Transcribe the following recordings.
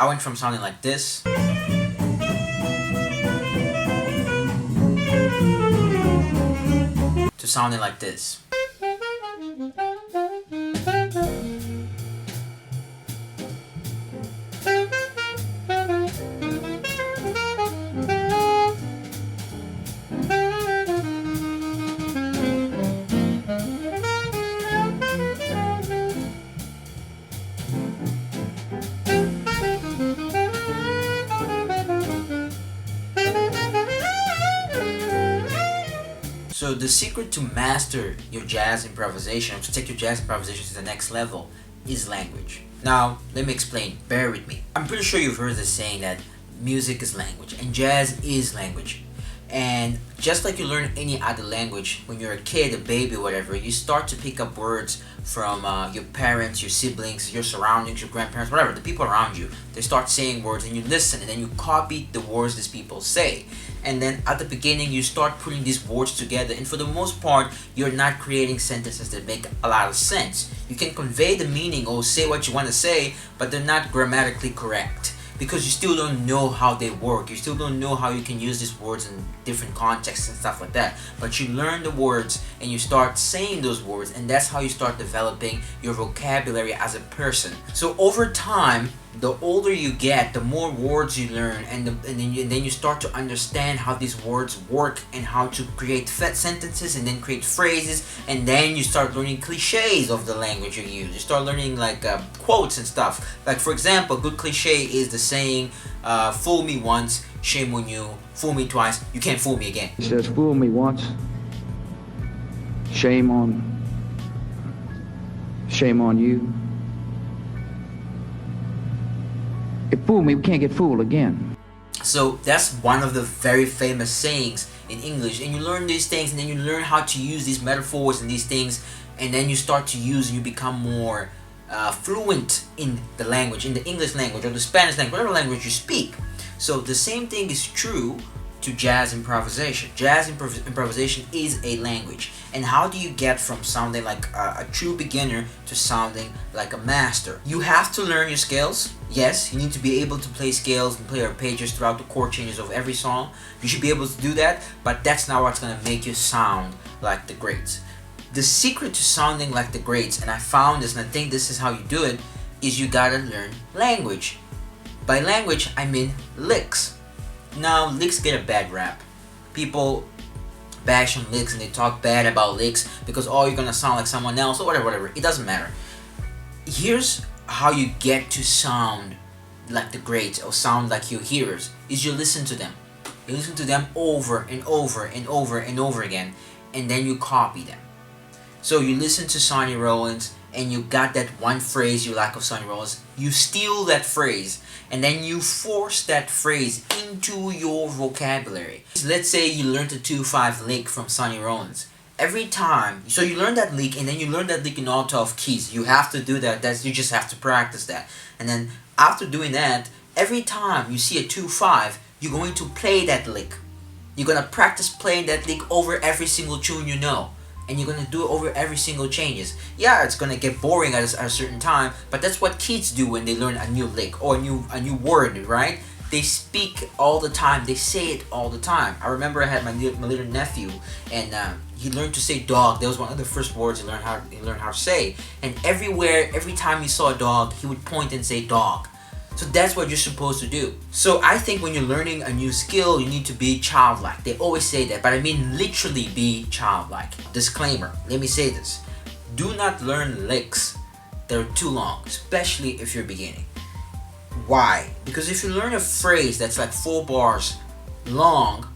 I went from sounding like this to sounding like this. So the secret to master your jazz improvisation, or to take your jazz improvisation to the next level, is language. Now, let me explain. Bear with me. I'm pretty sure you've heard the saying that music is language, and jazz is language. And just like you learn any other language, when you're a kid, a baby, whatever, you start to pick up words from your parents, your siblings, your surroundings, your grandparents, whatever, the people around you. They start saying words and you listen, and then you copy the words these people say. And then at the beginning, you start putting these words together, and for the most part, you're not creating sentences that make a lot of sense. You can convey the meaning or say what you want to say, but they're not grammatically correct, because you still don't know how they work. You still don't know how you can use these words in different contexts and stuff like that. But you learn the words and you start saying those words, and that's how you start developing your vocabulary as a person. So over time, the older you get, the more words you learn, and then you start to understand how these words work and how to create sentences, and then create phrases, and then you start learning cliches of the language you use. You start learning like quotes and stuff. Like for example, a good cliche is the saying, fool me once, shame on you. Fool me twice, you can't fool me again. He says, fool me once, shame on you. If fool me, we can't get fooled again. So that's one of the very famous sayings in English, and you learn these things, and then you learn how to use these metaphors and these things, and then you start to use, and you become more fluent in the language, in the English language or the Spanish language, whatever language you speak. So the same thing is true to jazz improvisation. Jazz improvisation is a language. And how do you get from sounding like a true beginner to sounding like a master? You have to learn your scales. Yes, you need to be able to play scales and play arpeggios throughout the chord changes of every song. You should be able to do that, but that's not what's going to make you sound like the greats. The secret to sounding like the greats, and I found this, and I think this is how you do it, is you gotta learn language. By language, I mean licks. Now, licks get a bad rap. People bash on licks and they talk bad about licks because, oh, you're gonna sound like someone else or whatever. It doesn't matter. Here's how you get to sound like the greats or sound like your hearers, is you listen to them. You listen to them over and over and over and over again, and then you copy them. So you listen to Sonny Rollins, and you got that one phrase you like of Sonny Rollins, you steal that phrase, and then you force that phrase into your vocabulary. Let's say you learned a 2-5 lick from Sonny Rollins. Every time, so you learn that lick, and then you learn that lick in all 12 keys. You have to do that. You just have to practice that. And then after doing that, every time you see a 2-5, you're going to play that lick. You're going to practice playing that lick over every single tune you know. And you're going to do it over every single changes. Yeah, it's going to get boring at a certain time, but that's what kids do when they learn a new lick or a new word, right? They speak all the time. They say it all the time. I remember I had my little nephew, and he learned to say dog. That was one of the first words he learned how to say. And every time he saw a dog, he would point and say dog. So that's what you're supposed to do. So I think when you're learning a new skill, you need to be childlike. They always say that, but I mean literally be childlike. Disclaimer, let me say this. Do not learn licks that are too long, especially if you're beginning. Why? Because if you learn a phrase that's like 4 bars long,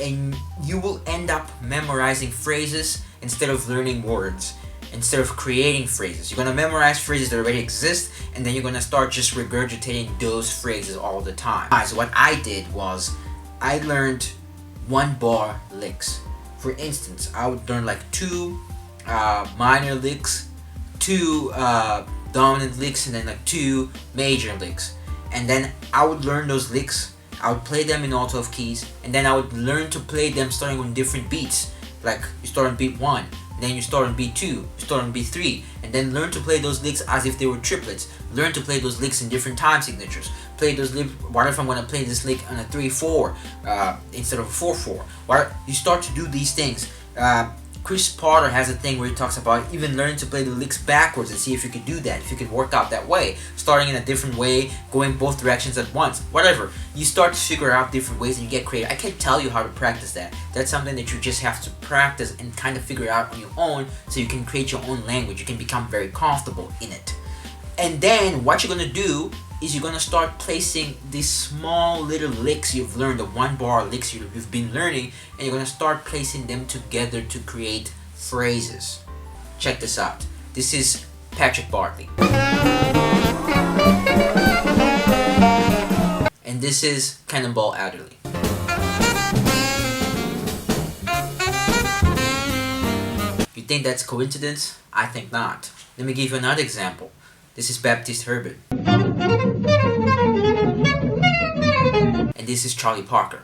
and you will end up memorizing phrases instead of learning words. Instead of creating phrases, you're going to memorize phrases that already exist, and then you're going to start just regurgitating those phrases all the time. So what I did was I learned 1 bar licks. For instance, I would learn like 2 minor licks, 2 dominant licks, and then like 2 major licks. And then I would learn those licks, I would play them in all 12 keys, and then I would learn to play them starting on different beats. Like you start on beat 1, and then you start on B2, you start on B3, and then learn to play those licks as if they were triplets. Learn to play those licks in different time signatures. Play those licks. What if I'm going to play this lick on a 3-4 instead of a 4-4? What you start to do these things. Chris Potter has a thing where he talks about even learning to play the licks backwards and see if you could do that, if you could work out that way, starting in a different way, going both directions at once, whatever. You start to figure out different ways and you get creative. I can't tell you how to practice that. That's something that you just have to practice and kind of figure out on your own so you can create your own language. You can become very comfortable in it. And then what you're going to do is you're going to start placing these small little licks you've learned, the 1-bar licks you've been learning, and you're going to start placing them together to create phrases. Check this out. This is Patrick Bartley. And this is Cannonball Adderley. You think that's coincidence? I think not. Let me give you another example. This is Baptiste Herbert. And this is Charlie Parker.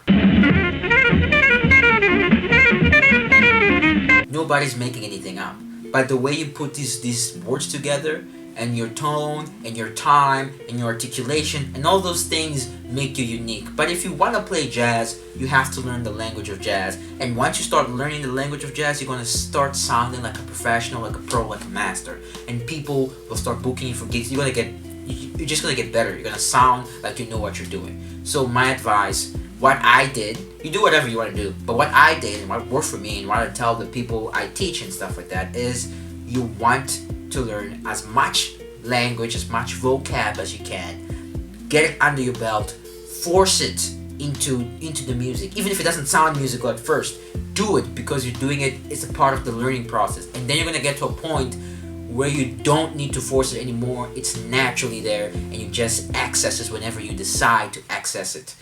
Nobody's making anything up. But the way you put these words together, and your tone, and your time, and your articulation, and all those things make you unique. But if you want to play jazz, you have to learn the language of jazz. And once you start learning the language of jazz, you're going to start sounding like a professional, like a pro, like a master. And people will start booking you for gigs. You're just going to get better. You're going to sound like you know what you're doing. So my advice, what I did, you do whatever you want to do, but what I did and what worked for me and what I tell the people I teach and stuff like that is you want to learn as much language, as much vocab as you can. Get it under your belt, force it into the music. Even if it doesn't sound musical at first, do it because you're doing it. It's a part of the learning process. And then you're going to get to a point where you don't need to force it anymore. It's naturally there and you just access it whenever you decide to access it.